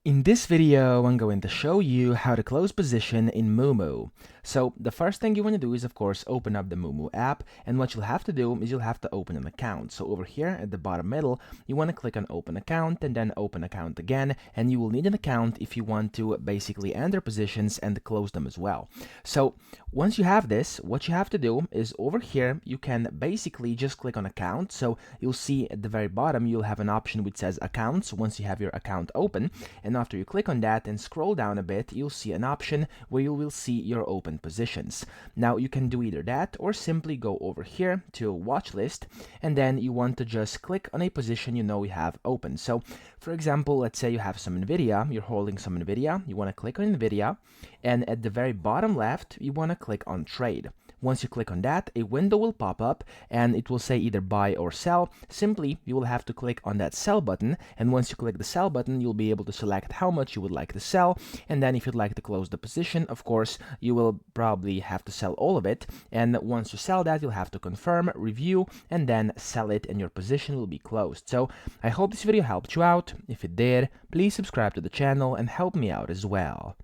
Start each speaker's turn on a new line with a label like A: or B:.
A: In this video, I'm going to show you how to close position in Moomoo. So the first thing you want to do is, of course, open up the Moomoo app, and what you'll have to do is you'll have to open an account. So over here at the bottom middle, you want to click on open account and then open account again, and you will need an account if you want to basically enter positions and close them as well. So once you have this, what you have to do is over here, you can basically just click on account. So you'll see at the very bottom, you'll have an option which says accounts once you have your account open. And after you click on that and scroll down a bit, you'll see an option where you will see your open positions. Now you can do either that or simply go over here to watch list, and then you want to just click on a position you know you have open. So for example, let's say you have some NVIDIA, you're holding some NVIDIA, you want to click on NVIDIA, and at the very bottom left, you want to click on trade. Once you click on that, a window will pop up and it will say either buy or sell. Simply, you will have to click on that sell button, and once you click the sell button, you'll be able to select how much you would like to sell, and then if you'd like to close the position, of course, you will probably have to sell all of it, and once you sell that, you'll have to confirm, review, and then sell it, and your position will be closed. So I hope this video helped you out. If it did, please subscribe to the channel and help me out as well.